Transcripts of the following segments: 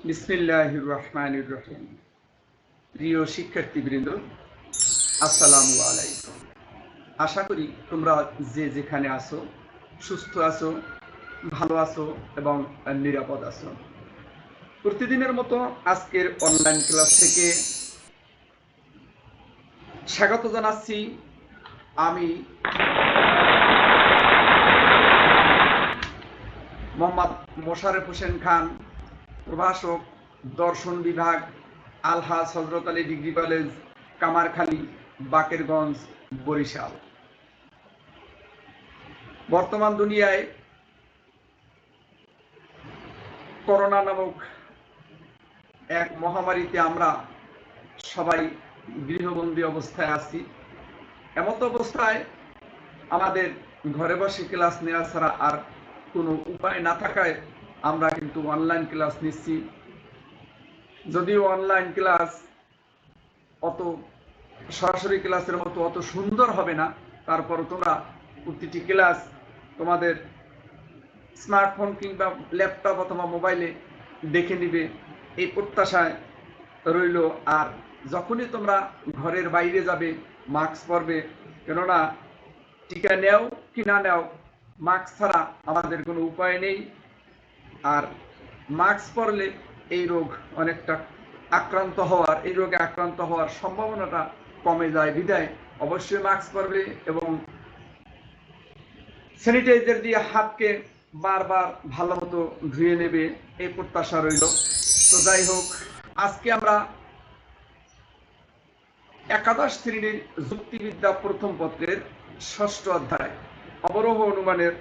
বিসমিল্লাহির রহমানির রহিম। প্রিয় শিক্ষার্থীবৃন্দ, আসসালামু আলাইকুম। আশা করি তোমরা যে যেখানে আছো সুস্থ আছো, ভালো আছো এবং নিরাপদ আছো। প্রতিদিনের মতো আজকের অনলাইন ক্লাস থেকে স্বাগত জানাচ্ছি আমি মোহাম্মদ মোশাররফ হোসেন খান, প্রভাষক, দর্শন বিভাগ, আলহাজ হযরত আলী ডিগ্রি কলেজ, কামারখালী, বাকেরগঞ্জ, বরিশাল। বর্তমান দুনিয়ায় করোনা নামক এক মহামারীতে আমরা সবাই গৃহবন্দী অবস্থায় আছি। এমত অবস্থায় আমাদের ঘরে বসে ক্লাস নেওয়া ছাড়া আর কোনো উপায় না থাকায় আমরা কিন্তু অনলাইন ক্লাস নিচ্ছি। যদিও অনলাইন ক্লাস অত সরাসরি ক্লাসের মতো অত সুন্দর হবে না, তারপরও তোমরা প্রতিটি ক্লাস তোমাদের স্মার্টফোন কিংবা ল্যাপটপ অথবা মোবাইলে দেখে নিবে, এই প্রত্যাশায় রইল। আর যখনই তোমরা ঘরের বাইরে যাবে মাস্ক পরবে, কেননা টিকা নেও কি না নেও মাস্ক ছাড়া আমাদের কোনো উপায় নেই। আর মাস্ক পরলে এই রোগ অনেকটা এই রোগে আক্রান্ত হওয়ার সম্ভাবনাটা কমে যায়। বিধায় অবশ্যই মাস্ক পরবে এবং স্যানিটাইজার দিয়ে হাতকে বারবার ভালো মতো ধুয়ে নেবে, এই প্রত্যাশা রইল। তো যাই হোক, আজকে আমরা একাদশ শ্রেণীর যুক্তিবিদ্যা প্রথম পত্রের ৬ষ্ঠ অধ্যায় অবরোহ অনুমানের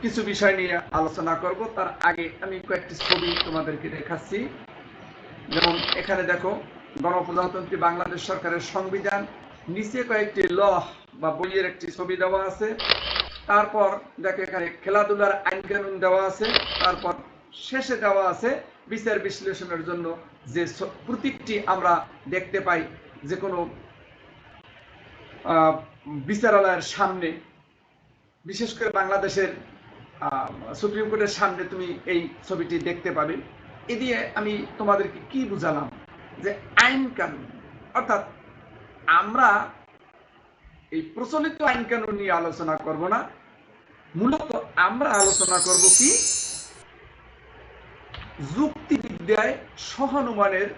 কিছু বিষয় নিয়ে আলোচনা করব। তার আগে আমি কয়েকটি ছবি তোমাদেরকে দেখাচ্ছি। যেমন এখানে দেখো, গণপ্রজাতন্ত্রী বাংলাদেশ সরকারের সংবিধান, নিচে কয়েকটি ল বা বইয়ের একটি ছবি দেওয়া আছে। তারপর দেখো এখানে খেলাধুলার আইন কানুন দেওয়া আছে। তারপর শেষে দেওয়া আছে বিচার বিশ্লেষণের জন্য যে প্রতীকটি আমরা দেখতে পাই যে কোনো বিচারালয়ের সামনে, বিশেষ করে বাংলাদেশের সুপ্রিম কোর্টের সামনে তুমি এই ছবিটি দেখতে পাবে। এ দিয়ে আমি তোমাদেরকে কি বুঝালাম, যে আইন কানুন, অর্থাৎ আমরা এই প্রচলিত আইন কানুন নিয়ে আলোচনা করব না, মূলত আমরা আলোচনা করব কি যুক্তিবিদ্যায় সহানুমানের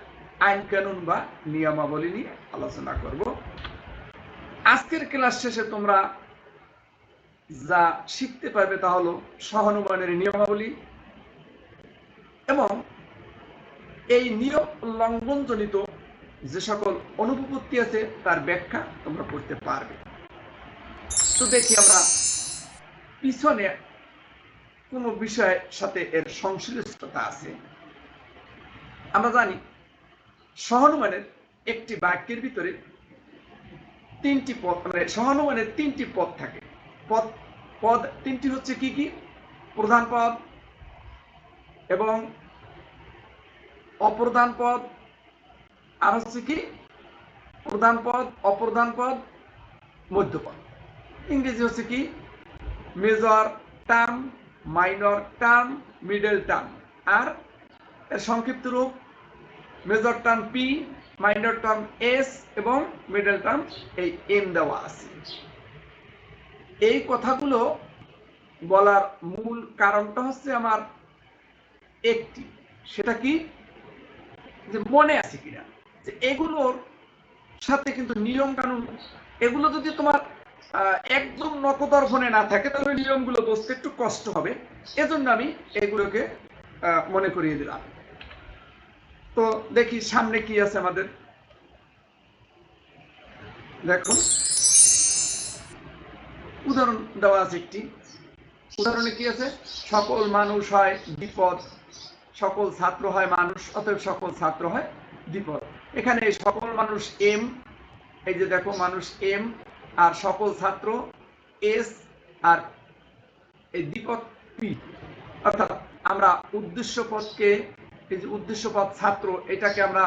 আইন কানুন বা নিয়মাবলী নিয়ে আলোচনা করব। আজকের ক্লাস শেষে তোমরা যা শিখতে পারবে তা হলো সহানুমানের নিয়মাবলী এবং এই নিয়ম লঙ্ঘনজনিত যে সকল অনুপপত্তি আছে তার ব্যাখ্যা তোমরা করতে পারবে। তো দেখি আমরা পিছনে কোন বিষয়ের সাথে এর সংশ্লিষ্টতা আছে। আমরা জানি সহানুমানের একটি বাক্যের ভিতরে তিনটি পদ, মানে সহানুমানের তিনটি পদ থাকে। পদ তিনটি হচ্ছে কি কি? প্রধান পদ এবং অপ্রধান পদ, আর হচ্ছে কি প্রধান পদ, অপ্রধান পদ, মধ্যপদ। ইংরেজি হচ্ছে কি major term, minor term, middle term. আর এর সংক্ষিপ্ত রূপ major term P, minor term S এবং মিডল টার্ম এই এম দেওয়া আছে। এই কথাগুলো বলার মূল কারণটা হচ্ছে আমার একটি, সেটা কি যে মনে আছে কিনা যে এগুলোর সাথে কিন্তু নিয়ম কানুন, এগুলো যদি তোমার একদম নখদর্পণে না থাকে তাহলে নিয়মগুলো বুঝতে একটু কষ্ট হবে। এজন্য আমি এগুলোকে মনে করিয়ে দিলাম। তো দেখি সামনে কি আছে আমাদের। দেখো উদাহরণ দেওয়া আছে একটি। উদাহরণে কি আছে? সকল মানুষ হয় বিপদ, সকল ছাত্র হয় মানুষ, অতএব সকল ছাত্র হয় বিপদ। এখানে সকল মানুষ এম, এই যে দেখো মানুষ এম, আর সকল ছাত্র এস, আর এই দ্বিপদ পি। অর্থাৎ আমরা উদ্দেশ্য পদকে, এই যে উদ্দেশ্য পদ ছাত্র, এটাকে আমরা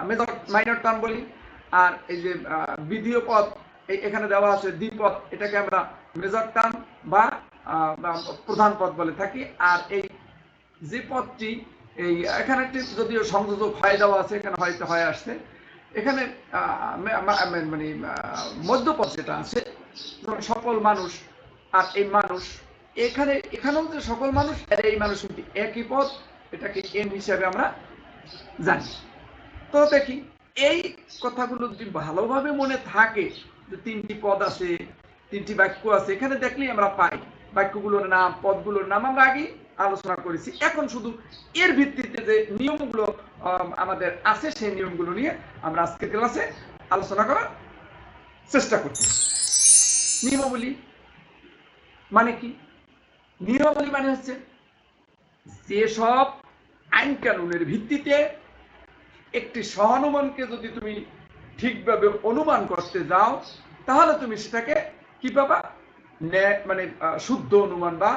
মেজর মাইনর টার্ম বলি। আর এই যে বিধেয় পদ এখানে দেওয়া আছে দ্বিপদ, এটাকে আমরা মেজর টার্ম বা প্রধান পদ বলে থাকি। আর এই যে পদটি এই এখানে একটি যদিও সংযোজক হয় দেওয়া আছে, এখানে হয়তো হয় আসছে, এখানে মানে মধ্যপদ যেটা আছে সকল মানুষ আর এই মানুষ, এখানেও যে সকল মানুষ আর এই মানুষ কিন্তু একই পদ, এটাকে এম হিসাবে আমরা জানি। তো দেখি এই কথাগুলো যদি ভালোভাবে মনে থাকে যে তিনটি পদ আছে, তিনটি বাক্য আছে, এখানে দেখলেই আমরা পাই বাক্যগুলোর নাম, পদগুলোর নাম আমরা আগে আলোচনা করেছি। এখন শুধু এর ভিত্তিতে যে নিয়মগুলো আমাদের আছে সেই নিয়মগুলো নিয়ে আমরা আজকের ক্লাসে আলোচনা করার চেষ্টা করছি। নিয়মাবলী মানে কি? নিয়মাবলী মানে হচ্ছে যেসব আইন কানুনের ভিত্তিতে একটি সহানুমানকে যদি তুমি ঠিকভাবে অনুমান করতে যাও তাহলে তুমি সেটাকে কি পাবা? মানে শুদ্ধ অনুমান, বা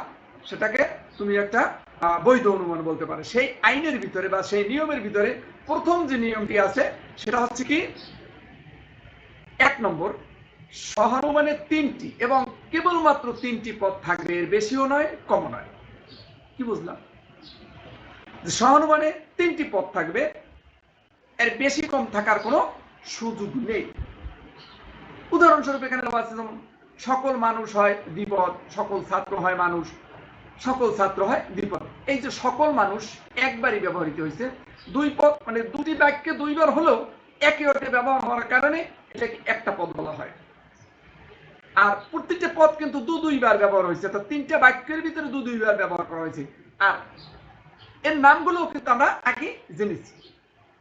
সেটাকে তুমি একটা বৈধ অনুমান বলতে পারো। সেই আইনের ভিতরে বা সেই নিয়মের ভিতরে প্রথম যে নিয়মটি আছে সেটা হচ্ছে কি, 1 নম্বর, সহানুমানের 3টি এবং কেবলমাত্র 3টি পদ থাকবে, এর বেশিও নয় কমও নয়। কি বুঝলাম? সহানুমানে 3টি পদ থাকবে, এর বেশি কম থাকার কোনো সুযোগ নেই। উদাহরণস্বরূপ এখানে আছে যেমন সকল মানুষ হয় দ্বিপদ, সকল ছাত্র হয় মানুষ, সকল ছাত্র হয় দ্বিপদ। এই যে সকল মানুষ একবারই ব্যবহৃত হয়েছে, 2 পদ মানে দুটি বাক্যে 2বার হলেও একই অর্থে ব্যবহার হওয়ার কারণে এটাকে একটা পদ বলা হয়। আর প্রত্যেকটা পদ কিন্তু 2-2বার ব্যবহার হয়েছে, অর্থাৎ 3টা বাক্যের ভিতরে 2-2বার ব্যবহার করা হয়েছে। আর এর নামগুলো কিন্তু আমরা আগে জেনেছি।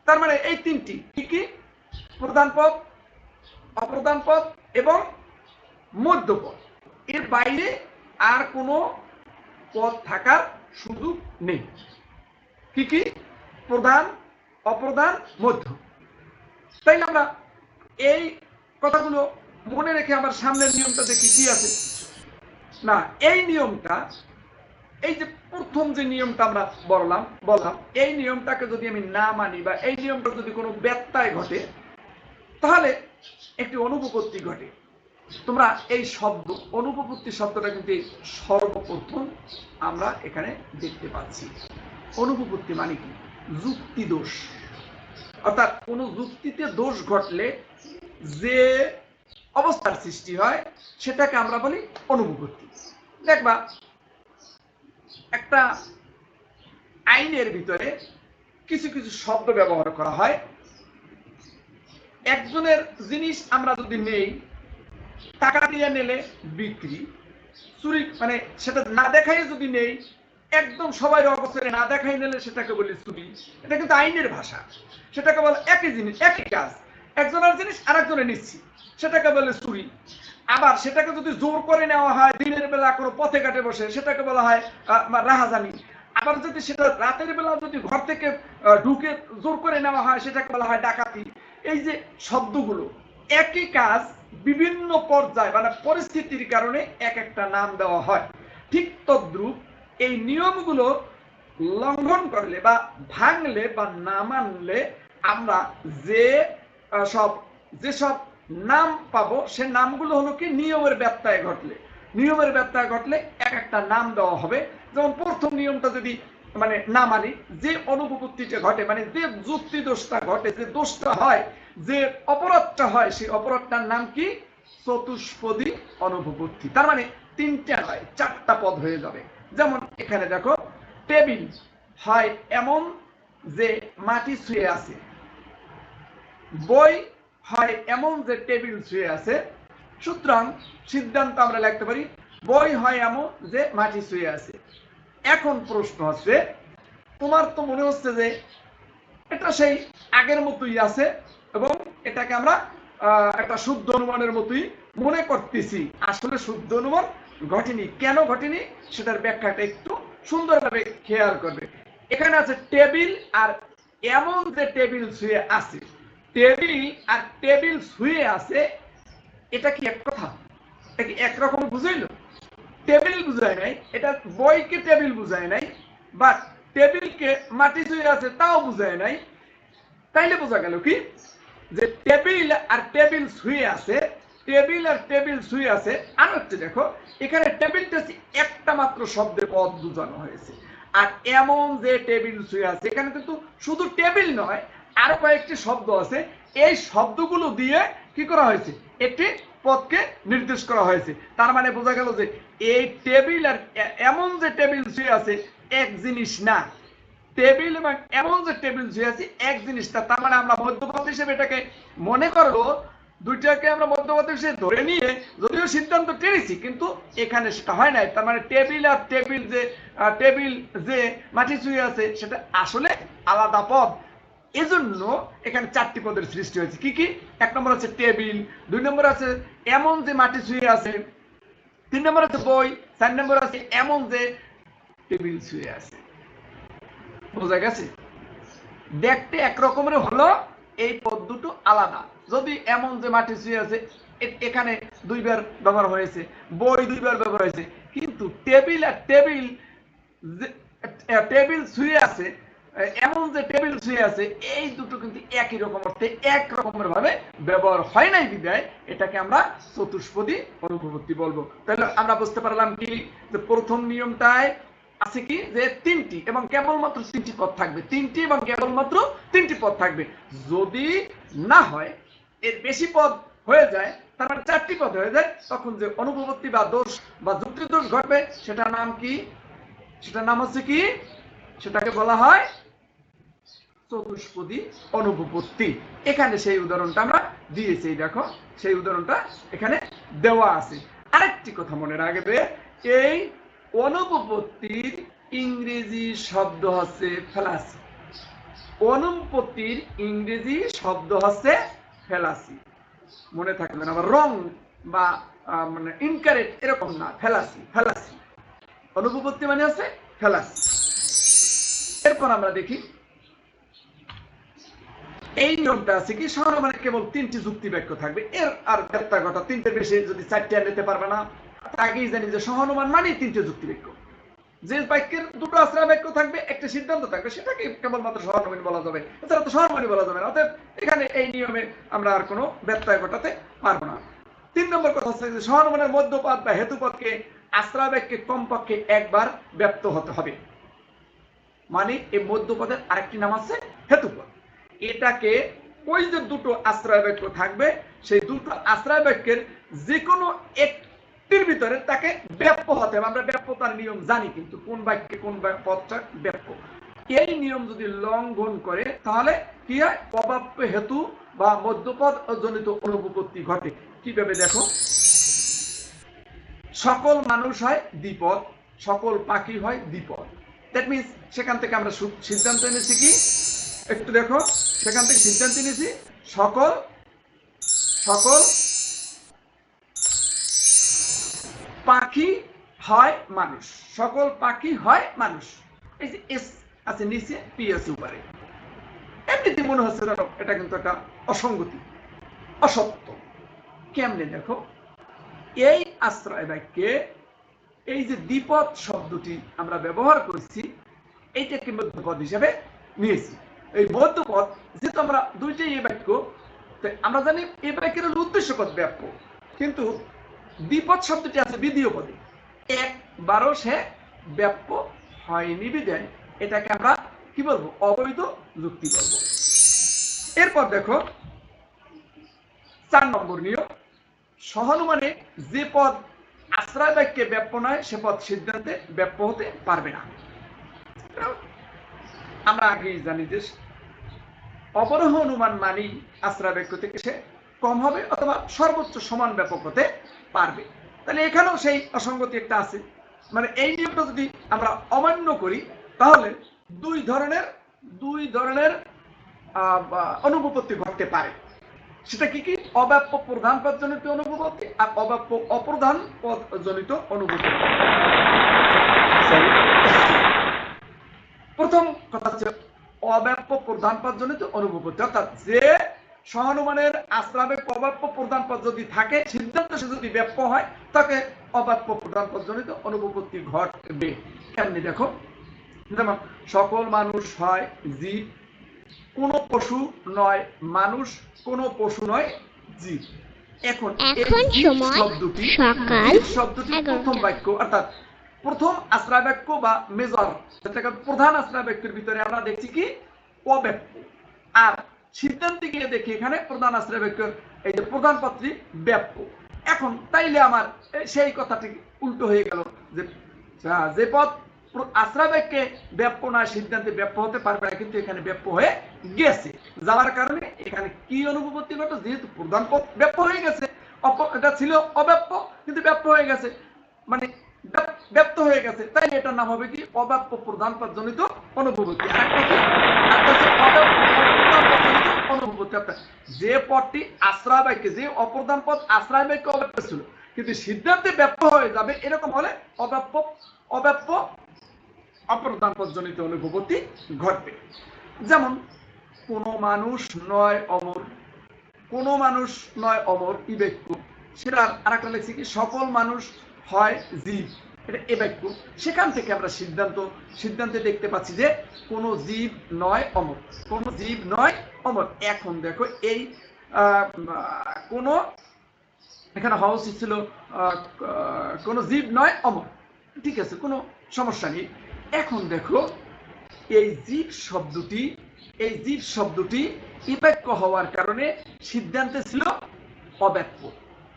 তার মানে এই 3টি কি কি? প্রধান পদ, অপ্রধান পদ এবং মধ্যপদ। এর বাইরে আর কোনো পদ থাকার সুযোগ নেই। কি কি? প্রধান, অপ্রধান, মধ্য। তাই আমরা এই কথাগুলো মনে রেখে আবার সামনের নিয়মটা দেখি কি আছে না। এই নিয়মটা, এই যে প্রথম যে নিয়মটা আমরা বললাম, এই নিয়মটাকে যদি আমি না মানি বা এই নিয়মটা যদি কোনো ব্যত্যয় ঘটে তাহলে একটি অনুপপত্তি ঘটে। তোমরা এই শব্দ অনুপপত্তি শব্দটা কিন্তু সর্বপ্রথম আমরা এখানে দেখতে পাচ্ছি। অনুপপত্তি মানে কি? যুক্তি দোষ, অর্থাৎ কোন যুক্তিতে দোষ ঘটলে যে অবস্থার সৃষ্টি হয় সেটাকে আমরা বলি অনুপপত্তি। দেখবা একটা আইনের ভিতরে কিছু কিছু শব্দ ব্যবহার করা হয়। একজনের জিনিস আমরা যদি নেই, টাকা দিয়ে নিলে বিক্রি, চুরি মানে সেটা না দেখাই যদি নেই, একদম সবাই অবসরে না দেখাই নিলে সেটাকে বলি চুরি। এটা কিন্তু আইনের ভাষা। সেটাকে বলে একই জিনিস, একই কাজ, একজনের জিনিস আরেকজনের নিচ্ছি, সেটাকে বলে চুরি। আবার সেটাকে যদি জোর করে নেওয়া হয় দিনের বেলা কোনো পথে ঘাটে বসে, সেটাকে বলা হয় রাহাজানি। আবার যদি সেটা রাতের বেলা যদি ঘর থেকে ঢুকে জোর করে নেওয়া হয় সেটাকে বলা হয় ডাকাতি। এই যে শব্দগুলো, একই কাজ বিভিন্ন পর্যায়ে মানে পরিস্থিতির কারণে এক একটা নাম দেওয়া হয়। ঠিক তদ্রূপ এই নিয়মগুলো লঙ্ঘন করলে বা ভাঙলে বা না মানলে আমরা যেসব নাম পাবো সে নামগুলো হলো কি নিয়মের ব্যত্যয় ঘটলে। নিয়মের ব্যত্যয় ঘটলে এক একটা নাম দেওয়া হবে। যেমন প্রথম নিয়মটা যদি মানে না মানি, যে অনুপপত্তিটা ঘটে মানে যে যুক্তি দোষটা ঘটে, যে দোষটা হয়, যে অপরাধটা হয়, সেই অপরাধটার নাম কি? চতুষ্পদী অনুপপত্তি। তার মানে 3টা নয় 4টা পদ হয়ে যাবে। যেমন এখানে দেখো, টেবিল হয় এমন যে মাটি ছুঁয়ে আছে, বই হয় এমন যে টেবিল ছুঁয়ে আছে। সুতরাং সিদ্ধান্ত আমরা লিখতে পারি বই হয় এমন যে মাটি ছুঁয়ে আছে। এখন প্রশ্ন হচ্ছে, তোমার তো মনে হচ্ছে যে এটা সেই আগের মতোই আছে এবং এটাকে আমরা একটা শুদ্ধ অনুমানের মতোই মনে করতেছি। আসলে শুদ্ধ অনুমান ঘটেনি। কেন ঘটেনি সেটার ব্যাখ্যাটা একটু সুন্দরভাবে খেয়াল করবে। এখানে আছে টেবিল আর এমন যে টেবিল ছুঁয়ে আছে। টেবিল আর টেবিল ছুঁয়ে আছে, এটা কি এক কথা? এটা কি একরকম বুঝাইল? টেবিল বুঝায় নাই, এটা বইকে টেবিল বুঝায় নাই, বা টেবিলকে মাটি ছুঁয়ে আছে তাও বুঝায় নাই। তাইলে বোঝা গেল কি যে টেবিল আর টেবিল ছুঁয়ে আছে, টেবিল আর টেবিল ছুঁয়ে আছে। আর হচ্ছে দেখো এখানে টেবিলটা একটা মাত্র শব্দে পদ বোঝানো হয়েছে, আর এমন যে টেবিল শুয়ে আছে, এখানে কিন্তু শুধু টেবিল নয়, আরো কয়েকটি শব্দ আছে। এই শব্দগুলো দিয়ে কি করা হয়েছে, একটি পদকে নির্দেশ করা হয়েছে। তার মানে বোঝা গেল যে এই টেবিল আর এমন যে টেবিল শুয়ে আছে এক জিনিস না। টেবিল এবং এমন যে টেবিল শুয়ে আছে এক জিনিসটা। তার মানে আমরা মধ্যপদ হিসেবে এটাকে মনে করবো, দুইটাকে আমরা মধ্যপদ হিসেবে ধরে নিয়ে যদিও সিদ্ধান্ত টেনেছি, কিন্তু এখানে সেটা হয় নাই। তার মানে টেবিল আর টেবিল যে মাটি শুয়ে আছে সেটা আসলে আলাদা পদ। এজন্য এখানে 4টি পদের সৃষ্টি হয়েছে। কি কি? 1 নম্বর আছে টেবিল, 2 নম্বর আছে এমন যে মাটি শুয়ে আছে, 3 নম্বর আছে বই, 4 নম্বর আছে এমন যে টেবিল শুয়ে আছে। বোঝা গেছে? দেখতে একরকমের হলো, এই পদ দুটো আলাদা। যদি এমন যে মাটি শুয়ে আছে এখানে 2 বার ব্যবহার হয়েছে, বই 2 বার ব্যবহার হয়েছে, কিন্তু টেবিল আর টেবিল শুয়ে আছে, এমন যে টেবিল শুয়ে আছে, এই দুটো কিন্তু একই রকম অর্থে এক রকমের ভাবে ব্যবহার হয় নাই বিধায় এটাকে আমরা চতুষ্পদী অনুপপত্তি বলবো। তাহলে আমরা বুঝতে পারলাম কি, যে প্রথম নিয়মটায় আছে কি, যে 3টি এবং কেবলমাত্র 3টি পদ থাকবে। 3টি এবং কেবলমাত্র 3টি পদ থাকবে। যদি না হয়, এর বেশি পদ হয়ে যায়, তার মানে 4টি পদ হয়ে যায়, তখন যে অনুপপত্তি বা দোষ বা যুক্তি দোষ ঘটবে সেটার নাম কি? সেটার নাম হচ্ছে কি? সেটাকে বলা হয় চতুষ্পদী অনুপপত্তি। এখানে সেই উদাহরণটা আমরা দিয়েছি, দেখো সেই উদাহরণটা এখানে দেওয়া আছে। আরেকটি কথা মনে রাখবে, এই অনুপপত্তির ইংরেজি শব্দ হচ্ছে ফ্যালাসি। অনুপপত্তির ইংরেজি শব্দ হচ্ছে ফ্যালাসি। মনে থাকবে না, আবার রং বা মানে ইনকারেক্ট এরকম না, ফ্যালাসি। ফ্যালাসি অনুপপত্তি মানে হচ্ছে ফ্যালাসি। এরপর আমরা দেখি এই নিয়মটা আছে কি, সহনমানে কেবল 3টি যুক্তি বাক্য থাকবে। এর আর ব্যাখ্যা ঘটা 3টের বেশি যদি 4টি আর নিতে পারবে না। আগেই জানি যে সহনমান মানে 3টে যুক্তি বাক্য। যে বাক্যের 2টো আশ্রয় বাক্য থাকবে, একটা সিদ্ধান্ত থাকবে, সেটাকে কেবলমাত্র সহনমানী বলা যাবে, এছাড়া তো সহনমানী বলা যাবে না। অতএব এখানে এই নিয়মে আমরা আর কোনো ব্যত্যয় ঘটাতে পারবো না। 3 নম্বর কথা হচ্ছে যে সহনমানের মধ্যপদ বা হেতুপদকে আশ্রয় বাক্যে কমপক্ষে একবার ব্যক্ত হতে হবে। মানে এই মধ্যপদের আরেকটি নাম আছে হেতুপদ। এটাকে ওই যে 2টো আশ্রয় বাক্য থাকবে, সেই 2টো আশ্রয় বাক্যের যে কোনো একটির ভিতরে তাকে ব্যাপ্য হতে হবে। আমরা ব্যাপ্যতার নিয়ম জানি, কিন্তু কোন বাক্যে কোন পদটা ব্যাপ্য, এই নিয়ম যদি লঙ্ঘন করে তাহলে কি হয়? অব্যাপ্য হেতু বা মধ্যপদ জনিত অনুপপত্তি ঘটে। কিভাবে দেখো, সকল মানুষ হয় দ্বিপদ, সকল পাখি হয় দ্বিপদ। দ্যাট মিনস সেখান থেকে আমরা সিদ্ধান্ত এনেছি কি, একটু দেখো, সেখান থেকে সিদ্ধান্ত নিয়েছি সকল পাখি হয় মানুষ। সকল পাখি হয় মানুষ। এই যে এস আছে নিচে, পি আছে উপরে। এমনিতে মনে হচ্ছে জানো এটা কিন্তু একটা অসঙ্গতি, অসত্য। কেমনে দেখো, এই আশ্রয় বাক্যে এই যে দ্বিপদ শব্দটি আমরা ব্যবহার করেছি, এইটাকে মধ্যপদ হিসেবে নিয়েছি। এই মধ্যপদ যেহেতু আমরা দুইটাই এই বাক্য, আমরা জানি এই বাক্যের উদ্দেশ্যপদ ব্যাপ্য, কিন্তু দ্বিপদ শব্দটি আছে বিধেয় পদে, একবারও সে ব্যাপ্য হয়নি বিধায় এটাকে আমরা কি বলবো? অবৈধ যুক্তি বলবো। এরপর দেখো 4 নম্বর নিয়ম, সহানুমানে যে পদ আশ্রয় বাক্যে ব্যাপ্য নয় সে পদ সিদ্ধান্তে ব্যাপ্য হতে পারবে না। আমরা আগেই জানি যে অবরোহ অনুমান মানি আশ্রয় বাক্য থেকে সে কম হবে অথবা সর্বোচ্চ সমান ব্যাপক হতে পারবে। তাহলে এখানেও সেই অসঙ্গতি একটা আছে। মানে এই নিয়মটা যদি আমরা অমান্য করি তাহলে দুই ধরনের অনুপপত্তি ঘটতে পারে। সেটা কি কি? অব্যাপ্য প্রধান পদ জনিত অনুপপত্তি আর অব্যাপ্য অপ্রধান পদ জনিত অনুপপত্তি। প্রথম কথা হচ্ছে অব্যাপ্য প্রধান পদ জনিত অনুপপত্তি, অর্থাৎ যে সহানুমানের আশ্রয় বাক্য অব্যাপ্য প্রধান পদ যদি থাকে, সিদ্ধান্ত সে যদি ব্যাপ্য হয়, তাকে অব্যাপ্য প্রধান পদ জনিত অনুপপত্তি ঘটবে। কেমনি দেখো, যেমন সকল মানুষ হয় জীব, কোন পশু নয় মানুষ, কোন পশু নয় জীব। এখন শব্দটি প্রথম বাক্য, অর্থাৎ প্রথম আশ্রয় বাক্য বা মেজর, যেটাকে প্রধান আশ্রয় বাক্যের ভিতরে আমরা দেখছি কি অব্যপ্য, আর সিদ্ধান্তে গিয়ে দেখি এখানে প্রধান আশ্রয় বাক্যের এই যে প্রধান পদটি ব্যাপ্য। এখন তাইলে আমার সেই কথাটি উল্টো হয়ে গেল যে পদ আশ্রয় বাক্যে ব্যাপ্য না সিদ্ধান্তে ব্যাপ্য হতে পারবে না, কিন্তু এখানে ব্যাপ্য হয়ে গেছে, যাওয়ার কারণে এখানে কি অনুপপত্তি ঘটে, যেহেতু প্রধান পদ ব্যাপ্য হয়ে গেছে, এটা ছিল অব্যাপ্য কিন্তু ব্যাপ্য হয়ে গেছে, মানে ব্যপ্ত হয়ে গেছে, তাই এটার নাম হবে কি অব্যাপ্য প্রধান পদ জনিত অনুপপত্তি। যে পদটি আশ্রয় বাক্যে, যে অপ্রধান পদ আশ্রয় বাক্যে অব্যাপ্য ছিল কিন্তু সিদ্ধান্তে ব্যাপ্য হয়ে যাবে, এরকম হলে অব্যাপ্য অপ্রধান পদ জনিত অনুপপত্তি ঘটবে। যেমন কোন মানুষ নয় অমর, কোন মানুষ নয় অমর ই বাক্য, সেটা আরেকটা লিখছি কি সকল মানুষ হয় জীব, এটা এ বাক্য। সেখান থেকে আমরা সিদ্ধান্তে দেখতে পাচ্ছি যে কোন জীব নয় অমর, কোন জীব নয় অমর। এখন দেখো এই কোন এখানে হওয়া উচিত ছিল কোন জীব নয় অমর, ঠিক আছে, কোনো সমস্যা নেই। এখন দেখো এই জীব শব্দটি ই বাক্য হওয়ার কারণে সিদ্ধান্তে ছিল অব্যাপ্য।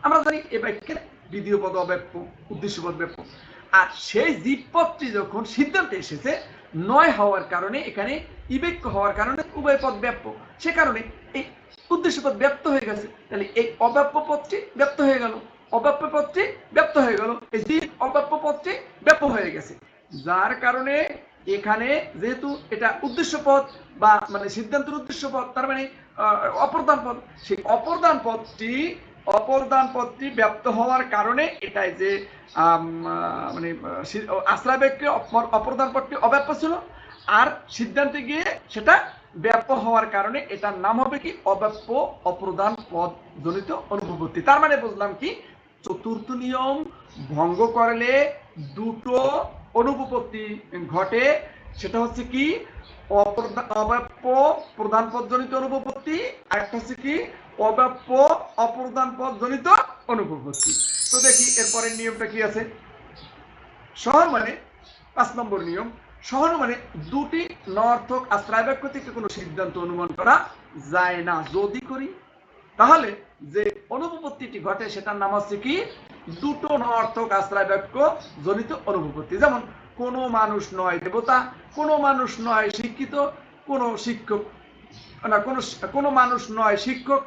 আমরা জানি এ বাক্যের দ্বিতীয় পদ অব্যাপ্য, উদ্দেশ্য পদ ব্যাপ্য, আর সেই জীব পদটি যখন সিদ্ধান্তে এসেছে নয় হওয়ার কারণে, এখানে ই বাক্য হওয়ার কারণে উভয় পদ ব্যাপ্য, সে কারণে এই উদ্দেশ্য পদ ব্যপ্ত হয়ে গেছে, তাহলে এই অব্যাপ্য পদটি ব্যপ্ত হয়ে গেল, অব্যাপ্য পদটি ব্যপ্ত হয়ে গেল, এই জীব অব্যাপ্য পদটি ব্যাপ্য হয়ে গেছে, যার কারণে এখানে যেহেতু এটা উদ্দেশ্য পদ বা মানে সিদ্ধান্তের উদ্দেশ্য পদ, তার মানে অপ্রধান পদ, সেই অপ্রধান পদটি ব্যপ্ত হওয়ার কারণে এটাই যে মানে আশ্রয় বাক্যে অপ্রধান পদটি অব্যাপ্য ছিল, আর সিদ্ধান্তে গিয়ে সেটা ব্যাপ্য হওয়ার কারণে এটার নাম হবে কি অব্যাপ্য অপ্রধান পদ জনিত অনুপপত্তি। তার মানে বুঝলাম কি চতুর্থ নিয়ম ভঙ্গ করলে দুটো অনুপপত্তি ঘটে, সেটা হচ্ছে কি অব্যাপ্য প্রধান পদ জনিত অনুপপত্তি, আর একটা হচ্ছে কি অব্যাপ্য অপ্রধান পদ জনিত অনুপপত্তি। তো দেখি এরপরের নিয়মটা কি আছে। শহর মানে 5 নম্বর নিয়ম, শহর মানে দুটি নর্থক আশ্রয় বাক্য থেকে কোনো সিদ্ধান্ত অনুমান করা যায় না, যদি করি তাহলে যে অনুপপত্তিটি ঘটে সেটার নাম হচ্ছে কি দুটো নর্থক আশ্রয় বাক্য জনিত অনুপপত্তি। যেমন কোনো মানুষ নয় দেবতা, কোনো মানুষ নয় শিক্ষিত, কোনো শিক্ষক না কোনো মানুষ নয় শিক্ষক,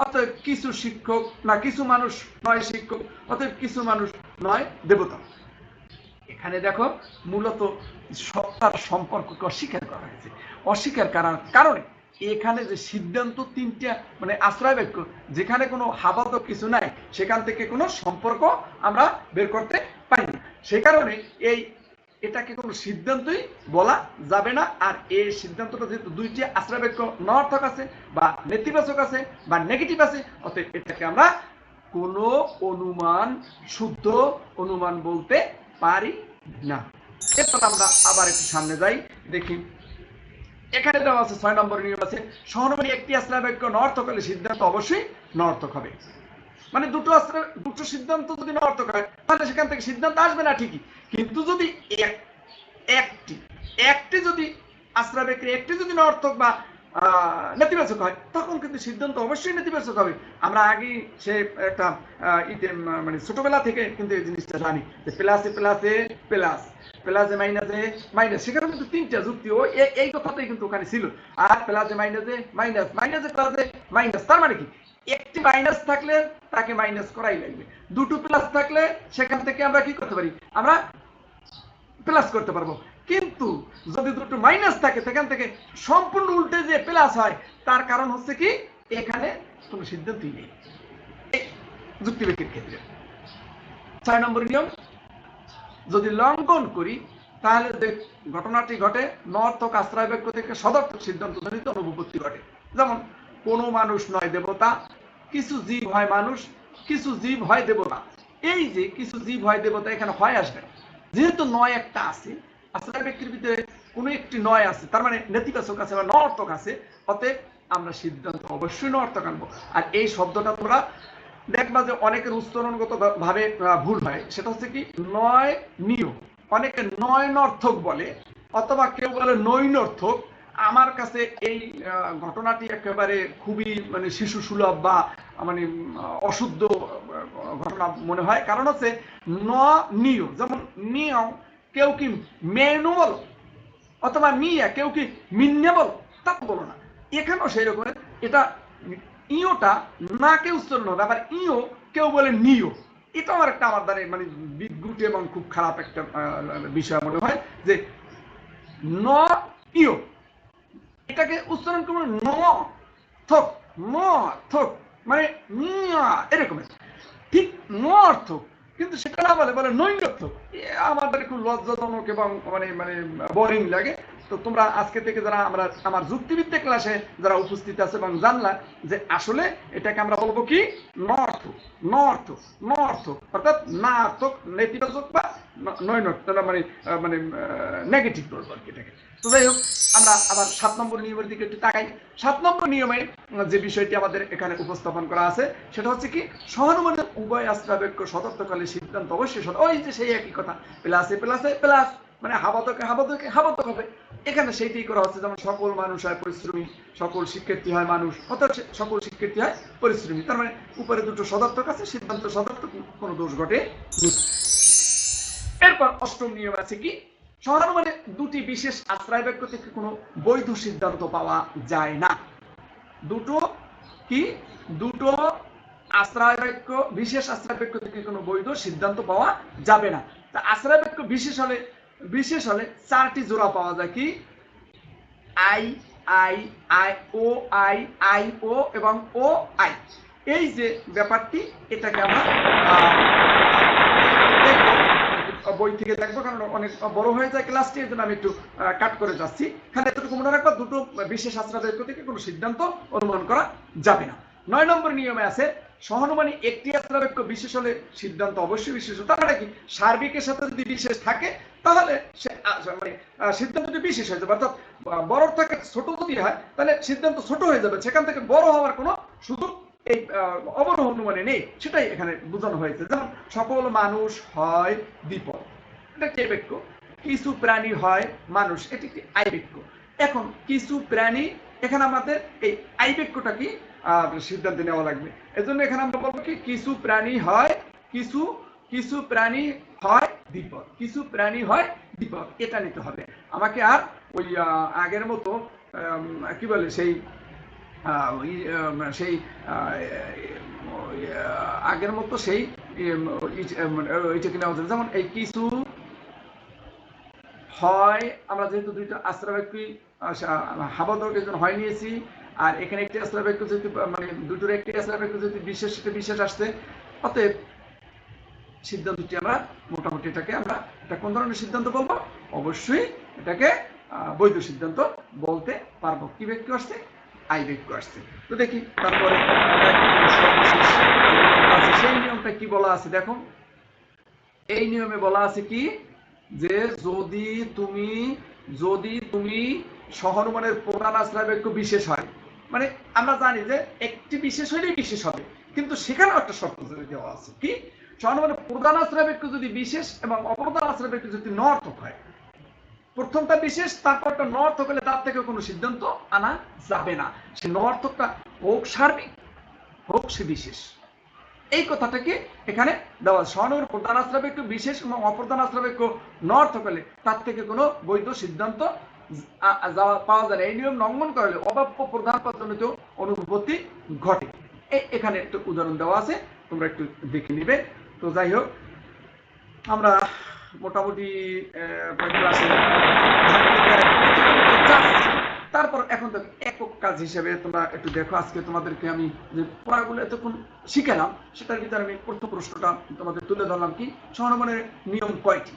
অতএব কিছু শিক্ষক না কিছু মানুষ নয় শিক্ষক, অতএব কিছু মানুষ নয় দেবতা। এখানে দেখো মূলত সত্তার সম্পর্ককে অস্বীকার করা হয়েছে, অস্বীকার করার কারণে এখানে যে সিদ্ধান্ত তিনটা মানে আশ্রয় বাক্য, যেখানে কোনো হাবাদক কিছু নাই, সেখান থেকে কোনো সম্পর্ক আমরা বের করতে পারি না, সে কারণে এটাকে কোনো সিদ্ধান্তই বলা যাবে না। আর এই সিদ্ধান্তটা যেহেতু দুইটি আশ্রয় বাক্য নর্থক আছে বা নেতিবাচক আছে বা নেগেটিভ আছে, অতএব এটাকে আমরা কোনো অনুমান শুদ্ধ অনুমান বলতে পারি না। এরপর আমরা আবার একটু সামনে যাই, দেখি এখানে দেওয়া আছে 6 নম্বর নিয়ম আছে, সহনমানী একটি আশ্রয় বাক্য নর্থক হলে সিদ্ধান্ত অবশ্যই নর্থক হবে। মানে দুটো সিদ্ধান্ত যদি নর্থক হয় তাহলে সেখান থেকে সিদ্ধান্ত আসবে না ঠিকই, কিন্তু যদি একটি যদি আশ্রয় বাক্যের একটি যদি নর্থক বা নেতিবাচক হয় তখন কিন্তু সিদ্ধান্ত অবশ্যই নেতিবাচক হবে। আমরা আগে সে একটা মানে ছোটবেলা থেকে কিন্তু এই জিনিসটা জানি যে প্লাসে প্লাসে প্লাস, প্লাসে মাইনাসে মাইনাস, সেখানে কিন্তু তিনটা যুক্তি ও এই কথাটাই কিন্তু ওখানে ছিল। আর প্লাসে মাইনাসে মাইনাস, মাইনাসে প্লাসে মাইনাস, তার মানে কি একটি মাইনাস থাকলে তাকে মাইনাস করাই লাগবে, দুটো প্লাস থাকলে সেখান থেকে আমরা কি করতে পারি, আমরা প্লাস করতে পারবো। কিন্তু যদি দুটো মাইনাস থাকে সেখান থেকে সম্পূর্ণ উল্টে যে প্লাস হয়, তার কারণ হচ্ছে কি এখানে কোনো সিদ্ধান্তই নেই যুক্তিবাক্যের ক্ষেত্রে। 6 নম্বর নিয়ম যদি লঙ্ঘন করি তাহলে যে ঘটনাটি ঘটে নর্থক আশ্রয় বাক্য থেকে সদর্থক সিদ্ধান্ত জনিত অনুপপত্তি ঘটে। যেমন কোনো মানুষ নয় দেবতা, কিছু জীব হয় মানুষ, কিছু জীব হয় দেবতা। এই যে কিছু জীব হয় দেবতা, এখানে হয় আসবে, যেহেতু নয় একটা আছে আশ্রয় বাক্যের ভিতরে কোনো একটি নয় আছে, তার মানে নেতিবাচক আছে বা নর্থক আছে, অতএব আমরা সিদ্ধান্ত অবশ্যই নর্থক আনবো। আর এই শব্দটা তোমরা দেখবা যে অনেকের উচ্চারণগত ভাবে ভুল হয়, সেটা হচ্ছে কি নয় নিয়, অনেকে নয়নর্থক বলে অথবা কেউ বলে নৈনর্থক। আমার কাছে এই ঘটনাটি একেবারে খুবই মানে শিশু সুলভ বা মানে অশুদ্ধ ঘটনা মনে হয়। কারণ হচ্ছে ন নিয়, যেমন নিয় কেউ কি মেনু বলো অথবা মিয়া কেউ কি মিন্নে বলো, তা বলো না। এখানেও সেই রকম এটা ইওটা না কে উচ্চারণ হবে, আবার ইও কেউ বলে নিও। এটা আমার একটা আমার দ্বারা মানে বিদ্যুৎ এবং খুব খারাপ একটা বিষয় মনে হয় যে ন ইও এটাকে উচ্চারণ করবো ন থক, ন থক মানে এরকমের ঠিক ন অর্থ, কিন্তু সেটা না বলে বলে নৈনর্থক। আমাদের খুব লজ্জাজনক এবং মানে মানে বোরিং লাগে। তো তোমরা আজকে থেকে যারা আমরা আমার যুক্তিবিদ্যা ক্লাসে যারা উপস্থিত আছে এবং জানলা যে আসলে এটাকে আমরা বলবো কি নর্থ, নর্থ, নর্থ অর্থাৎ না অর্থক, নেতিবাচক বা নৈনর্থ মানে মানে নেগেটিভ বলবো আর কি এটাকে। তো যাই হোক, আমরা আবার 7 নম্বর নিয়মের দিকে একটু তাকাই। 7 নম্বর নিয়মে যে বিষয়টি আমাদের এখানে উপস্থাপন করা আছে সেটা হচ্ছে কি সহানুমানের উভয় আশ্রাবেক্য সদর্থকালে সিদ্ধান্ত অবশ্যই ওই যে সেই একই কথা, প্লাসে প্লাসে প্লাস মানে হাবাতকে হাবাতকে হাবাতক হবে। এখানে সেইটাই করা হচ্ছে, যেমন সকল মানুষ হয় পরিশ্রমী, সকল শিক্ষার্থী হয় মানুষ, অর্থাৎ সকল শিক্ষার্থী হয় পরিশ্রমী। তার মানে উপরে দুটো সদর্থক আছে, সিদ্ধান্ত সদর্থক, কোনো দোষ ঘটে। এরপর 8ম নিয়ম আছে কি সহানুমানে দুটি বিশেষ আশ্রয় বাক্য থেকে কোনো বৈধ সিদ্ধান্ত পাওয়া যায় না। দুটো কি দুটো আশ্রয় বাক্য, বিশেষ আশ্রয় বাক্য থেকে কোনো বৈধ সিদ্ধান্ত পাওয়া যাবে না। তা আশ্রয় বাক্য বিশেষ হলে 4টি জোড়া পাওয়া যায় কি I I I O I I O এবং ও আই। এই যে ব্যাপারটি এটাকে আমরা বই থেকে দেখবো, কারণ অনেক বড় হয়ে যায় ক্লাসটি, এর জন্য আমি একটু কাট করে যাচ্ছি। এখানে এতটুকু মনে রাখবো, দুটো বিশেষ আশ্রয় বাক্য থেকে কোনো সিদ্ধান্ত অনুমান করা যাবে না। 9 নম্বর নিয়মে আছে সহানুমানী একটি আশ্রয় বাক্য বিশেষ হলে সিদ্ধান্ত অবশ্যই বিশেষ। তার মানে কি সার্বিকের সাথে যদি বিশেষ থাকে তাহলে মানে সিদ্ধান্তটি বিশেষ হয়ে যাবে, অর্থাৎ বড় থেকে ছোট যদি হয় তাহলে সিদ্ধান্ত ছোট হয়ে যাবে, সেখান থেকে বড় হওয়ার কোনো সুযোগ এই অবরোহ অনুমানে নেই। সেটাই এখানে বোঝানো হয়েছে। যেমন সকল মানুষ হয় দ্বিপদ, এটা কি বাক্য। কিছু প্রাণী হয় মানুষ, এটি একটি আই বাক্য। এখন কিছু প্রাণী, এখানে আমাদের এই আই বাক্যটা কি সিদ্ধান্ত নেওয়া লাগবে। এজন্য এখানে আমরা বলবো কি কিছু প্রাণী হয় কিছু প্রাণী হয় দ্বিপদ, কিছু প্রাণী হয় দ্বিপদ, এটা নিতে হবে আমাকে। আর ওই আগের মতো কি বলে সেই সেই আগের মতো সেই নেওয়া যায়। যেমন এই কিছু হয়, আমরা যেহেতু দুইটা আশ্রয় বাক্য হাবাদকের জন্য হয় নিয়েছি, আর এখানে একটি আশ্রয় বাক্য যদি মানে দুটোর একটি আশ্রয় বাক্য যদি বিশেষ বিশেষ আসছে, অতএব সিদ্ধান্তটি আমরা মোটামুটি এটাকে আমরা এটা কোন ধরনের সিদ্ধান্ত বলবো, অবশ্যই এটাকে বৈধ সিদ্ধান্ত বলতে পারবো। কি বাক্য আসছে, আই বাক্য আসছে। তো দেখি তারপরে সেই নিয়মটা কি বলা আছে দেখো। এই নিয়মে বলা আছে কি যে যদি তুমি সহানুমানের প্রধান আশ্রয় বাক্য বিশেষ হয়, মানে আমরা জানি যে একটি বিশেষ হলেই বিশেষ হবে, কিন্তু সেখানে একটা শর্ত দেওয়া আছে কি সহানুমানের প্রধান আশ্রয় বাক্য যদি বিশেষ এবং অপ্রধান আশ্রয় বাক্য যদি নর্থক হয়, প্রথমটা বিশেষ তারপরটা নর্থক হলে তার থেকে কোনো সিদ্ধান্ত আনা যাবে না। সে নর্থকটা হোক সার্বিক হোক সে বিশেষ, এই কথাটাকে এখানে দেওয়া। সহানুমানের প্রধান আশ্রয় বাক্য বিশেষ এবং অপ্রধান আশ্রয় বাক্য নর্থক হলে তার থেকে কোনো বৈধ সিদ্ধান্ত পাওয়া যায় না। এই নিয়ম লঙ্ঘন করলে অবাপ্য প্রধান পদজনিত অনুপত্তি ঘটে। এখানে একটু উদাহরণ দেওয়া আছে, তোমরা একটু দেখে নিবে। তো যাই হোক, আমরা মোটামুটি তারপর এখন তো একক কাজ হিসেবে তোমরা একটু দেখো। আজকে তোমাদেরকে আমি যে পড়াগুলো এতক্ষণ শিখেলাম সেটার ভিতরে আমি প্রথম প্রশ্নটা তোমাদের তুলে ধরলাম কি সহানুমানের নিয়ম কয়টি।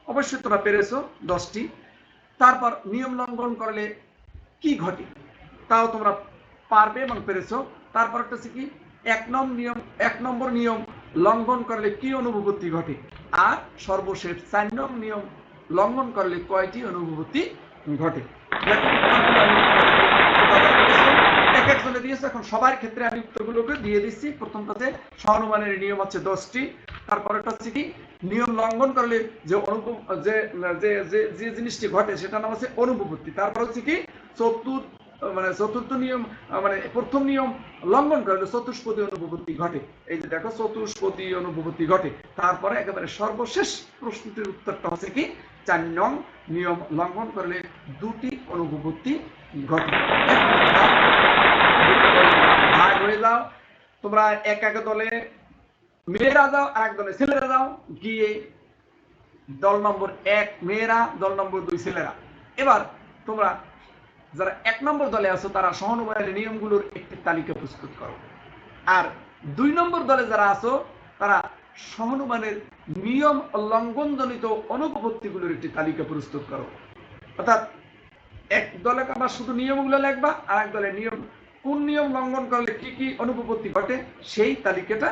অবশ্যই তোমরা পেরেছো 10টি। তারপর নিয়ম লঙ্ঘন করলে কি ঘটে তাও তোমরা পারবে এবং পেরেছো। তারপর একটা হচ্ছে কি 1 নম্বর নিয়ম লঙ্ঘন করলে কি অনুভূতি ঘটে, আর সর্বশেষ 4 নং নিয়ম লঙ্ঘন করলে কয়টি অনুভূতি ঘটে। এক একজনে দিয়েছে, এখন সবার ক্ষেত্রে আমি উত্তরগুলোকে দিয়ে দিচ্ছি। প্রথমটাতে সহানুমানের নিয়ম হচ্ছে 10টি, তারপরেটা হচ্ছে কি নিয়ম লঙ্ঘন করলে যে যে জিনিসটি ঘটে সেটা নাম হচ্ছে অনুপপত্তি। তারপর হচ্ছে কি চতুর্থ নিয়ম, মানে প্রথম নিয়ম লঙ্ঘন করলে চতুষ্পদী অনুপপত্তি ঘটে। এই যে দেখো চতুষ্পদী অনুপপত্তি ঘটে। তারপরে একেবারে সর্বশেষ প্রশ্নটির উত্তরটা হচ্ছে কি 4 নং নিয়ম লঙ্ঘন করলে দুটি অনুপপত্তি ঘটে। ভাগ হয়ে যাও তোমরা, এক এক দলে মেয়েরা যাও আর এক দলে ছেলেরা যাও, গিয়ে দল নম্বর 1 মেয়েরা, দল নম্বর 2 ছেলেরা। এবার তোমরা যারা 1 নম্বর দলে আছো তারা সহানুভূতির নিয়মগুলোর একটি তালিকা প্রস্তুত করো, আর 2 নম্বর দলে যারা আছো তারা সহানুমানের নিয়ম লঙ্ঘনজনিত অনুপপত্তিগুলোর একটি তালিকা প্রস্তুত করো। অর্থাৎ এক দলে আমরা শুধু নিয়মগুলো লিখবা, আর এক দলে নিয়ম কোন নিয়ম লঙ্ঘন করলে কি কি অনুপপত্তি ঘটে সেই তালিকাটা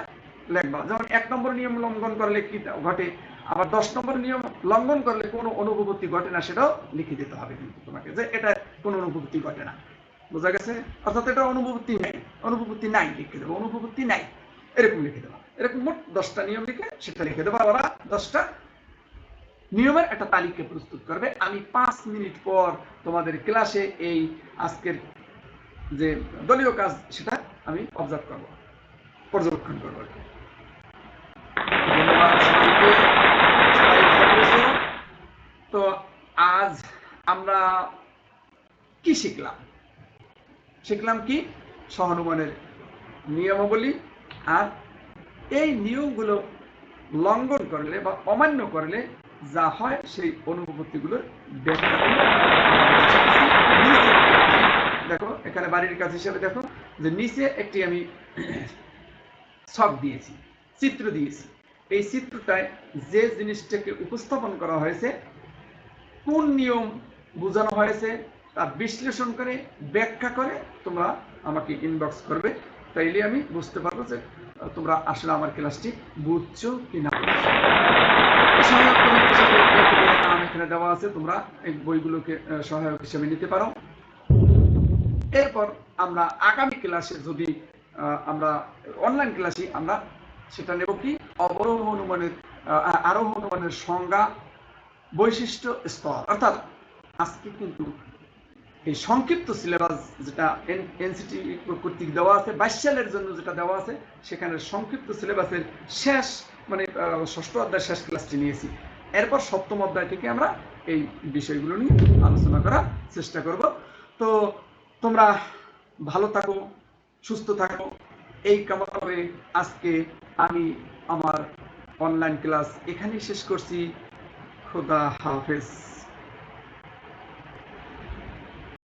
লিখবা। যেমন 1 নম্বর নিয়ম লঙ্ঘন করলে কি ঘটে, আবার 10 নম্বর নিয়ম লঙ্ঘন করলে কোনো অনুপপত্তি ঘটে না সেটাও লিখে দিতে হবে কিন্তু তোমাকে, যে এটা কোনো অনুপপত্তি ঘটে না। বোঝা গেছে? অর্থাৎ এটা অনুপপত্তি নাই লিখে দেবো, অনুপপত্তি নাই এরকম লিখে দেবো। এরকম মোট 10টা নিয়ম লিখে সেটা লিখে দেবো। ওরা 10টা নিয়মের একটা তালিকা প্রস্তুত করবে। আমি 5 মিনিট পর তোমাদের ক্লাসে এই আজকের যে দলীয় কাজ সেটা আমি অবজার্ভ করব, পর্যবেক্ষণ করবো। ধন্যবাদ সবাইকে, সবাই ভালো করেছো। তো আজ আমরা কি শিখলাম কি সহানুমানের নিয়মাবলী, আর এই নিয়মগুলো লঙ্ঘন করলে বা অমান্য করলে যা হয় সেই অনুপপত্তিগুলোর ব্যাখ্যা। দেখো এখানে বাড়ির কাজ হিসেবে দেখো যে নিচে একটি আমি ছক দিয়েছি, চিত্র দিয়েছি। এই চিত্রটায় যে জিনিসটাকে উপস্থাপন করা হয়েছে, কোন নিয়ম বোঝানো হয়েছে তা বিশ্লেষণ করে ব্যাখ্যা করে তোমরা আমাকে ইনবক্স করবে, তাইলে আমি বুঝতে পারবো যে তোমরা আসলে আমার ক্লাসটি বুঝছো কি না। সহায়ক হিসেবে এখানে দেওয়া আছে, তোমরা এই বইগুলোকে সহায়ক হিসেবে নিতে পারো। এরপর আমরা আগামী ক্লাসে যদি আমরা অনলাইন ক্লাসে আমরা সেটা নেব কি অবরোহ অনুমানের আরোহ অনুমানের সংজ্ঞা, বৈশিষ্ট্য, স্তর। অর্থাৎ আজকে কিন্তু এই সংক্ষিপ্ত সিলেবাস যেটা এনসিটি কর্তৃক দেওয়া আছে 22 সালের জন্য যেটা দেওয়া আছে, সেখানে সংক্ষিপ্ত সিলেবাসের শেষ মানে 6ষ্ঠ অধ্যায় শেষ ক্লাসটি নিয়েছি। এরপর 7ম অধ্যায় থেকে আমরা এই বিষয়গুলো নিয়ে আলোচনা করার চেষ্টা করব। তো তোমরা ভালো থাকো, সুস্থ থাকো, এই কামনা করে আজকে আমি আমার অনলাইন ক্লাস এখানেই শেষ করছি। খোদা হাফেজ।